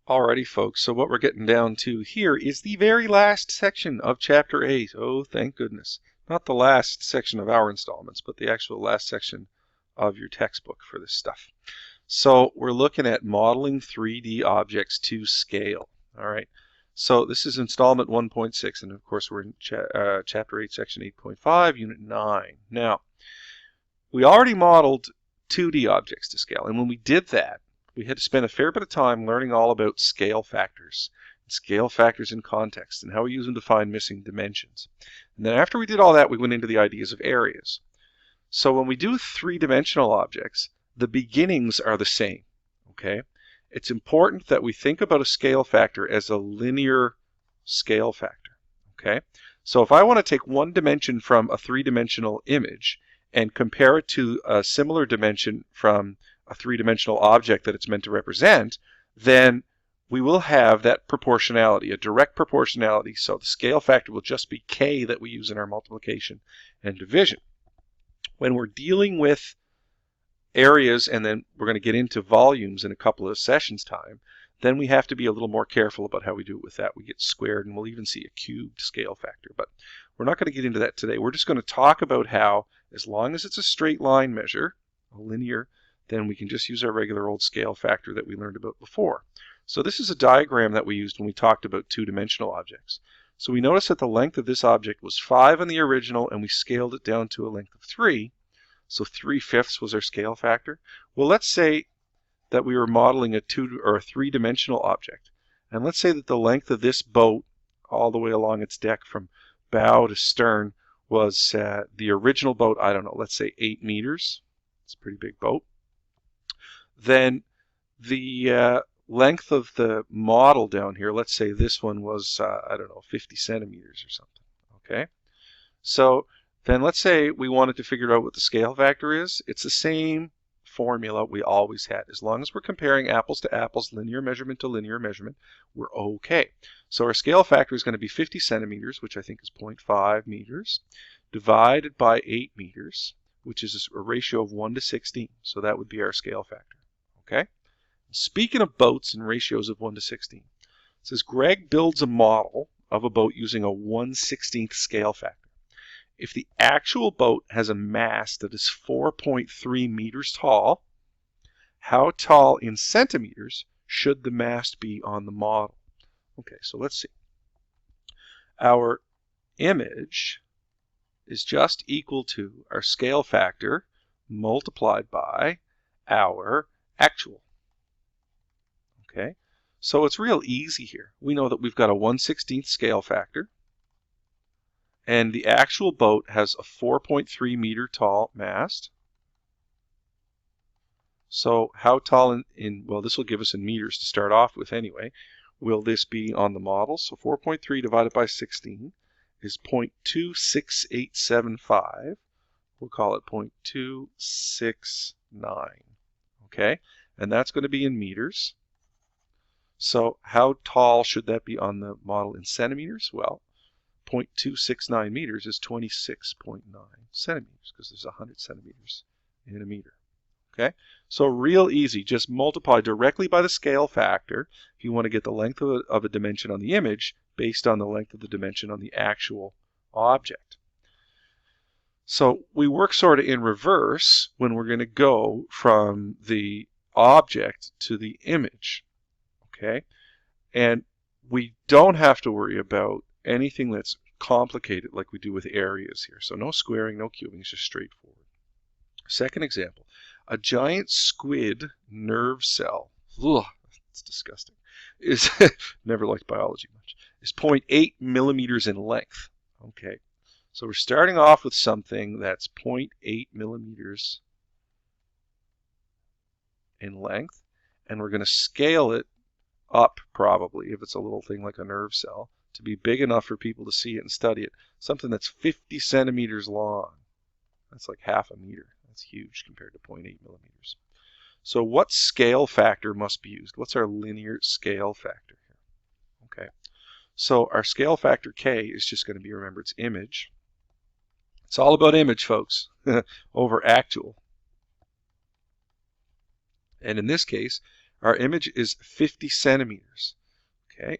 Alrighty, folks, so what we're getting down to here is the very last section of Chapter 8. Oh, thank goodness. Not the last section of our installments, but the actual last section of your textbook for this stuff. So we're looking at modeling 3D objects to scale. All right. So this is installment 1.6, and of course we're in Chapter 8, Section 8.5, Unit 9. Now, we already modeled 2D objects to scale, and when we did that, we had to spend a fair bit of time learning all about scale factors in context, and how we use them to find missing dimensions. And then after we did all that, we went into the ideas of areas. So when we do three-dimensional objects, the beginnings are the same, okay? It's important that we think about a scale factor as a linear scale factor, okay? So if I want to take one dimension from a three-dimensional image and compare it to a similar dimension from a three-dimensional object that it's meant to represent, then we will have that proportionality, a direct proportionality. So the scale factor will just be k that we use in our multiplication and division. When we're dealing with areas, and then we're going to get into volumes in a couple of sessions time, then we have to be a little more careful about how we do it with that. We get squared, and we'll even see a cubed scale factor. But we're not going to get into that today. We're just going to talk about how, as long as it's a straight line measure, a linear, then we can just use our regular old scale factor that we learned about before. So this is a diagram that we used when we talked about two-dimensional objects. So we notice that the length of this object was 5 in the original, and we scaled it down to a length of 3. So 3/5 was our scale factor. Well, let's say that we were modeling a three-dimensional object. And let's say that the length of this boat all the way along its deck from bow to stern was the original boat, I don't know, let's say 8 meters. It's a pretty big boat. Then the length of the model down here, let's say this one was, I don't know, 50 centimeters or something, okay? So then let's say we wanted to figure out what the scale factor is. It's the same formula we always had. As long as we're comparing apples to apples, linear measurement to linear measurement, we're okay. So our scale factor is going to be 50 centimeters, which I think is 0.5 meters, divided by 8 meters, which is a ratio of 1 to 16. So that would be our scale factor. Okay? Speaking of boats and ratios of 1 to 16, it says Greg builds a model of a boat using a 1/16 scale factor. If the actual boat has a mast that is 4.3 meters tall, how tall in centimeters should the mast be on the model? Okay, so let's see. Our image is just equal to our scale factor multiplied by our actual. Okay, so it's real easy here. We know that we've got a 1/16 scale factor, and the actual boat has a 4.3 meter tall mast. So how tall well, this will give us in meters to start off with anyway, will this be on the model? So 4.3 divided by 16 is 0.26875. We'll call it 0.269. Okay, and that's going to be in meters. So how tall should that be on the model in centimeters? Well, 0.269 meters is 26.9 centimeters, because there's 100 centimeters in a meter. Okay, so real easy. Just multiply directly by the scale factor if you want to get the length of a dimension on the image based on the length of the dimension on the actual object. So we work sort of in reverse when we're going to go from the object to the image. Okay, and we don't have to worry about anything that's complicated like we do with areas here. So no squaring, no cubing, it's just straightforward. Second example, a giant squid nerve cell, ugh, it's disgusting, is never liked biology much, is 0.8 millimeters in length. Okay, so we're starting off with something that's 0.8 millimeters in length, and we're going to scale it up, probably, if it's a little thing like a nerve cell, to be big enough for people to see it and study it. Something that's 50 centimeters long. That's like half a meter. That's huge compared to 0.8 millimeters. So what scale factor must be used? What's our linear scale factor here? Okay, so our scale factor K is just going to be, remember, it's image. It's all about image, folks, over actual. And in this case, Our image is 50 centimeters. Okay.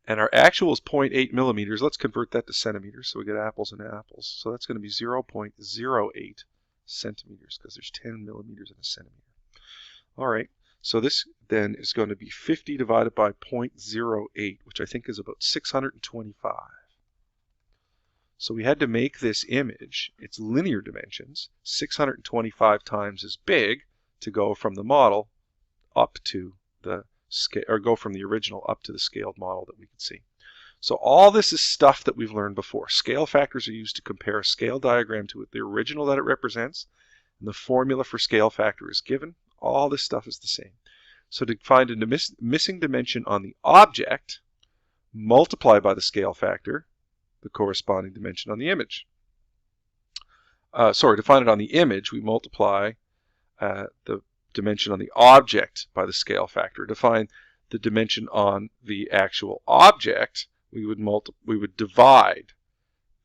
And our actual is 0.8 millimeters. Let's convert that to centimeters so we get apples and apples. So that's going to be 0.08 centimeters because there's 10 millimeters in a centimeter. All right. So this then is going to be 50 divided by 0.08, which I think is about 625. So we had to make this image, its linear dimensions, 625 times as big to go from the model up to the scale, or go from the original up to the scaled model that we can see. So all this is stuff that we've learned before. Scale factors are used to compare a scale diagram to the original that it represents, and the formula for scale factor is given. All this stuff is the same. So to find a missing dimension on the object, multiply by the scale factor the corresponding dimension on the image. To find it on the image, we multiply the dimension on the object by the scale factor. To find the dimension on the actual object, we would divide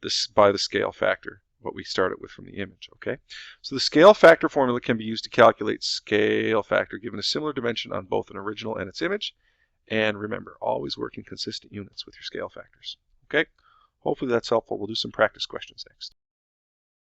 this by the scale factor, what we started with from the image. Okay, so the scale factor formula can be used to calculate scale factor given a similar dimension on both an original and its image. And remember, always work in consistent units with your scale factors. Okay, hopefully that's helpful. We'll do some practice questions next.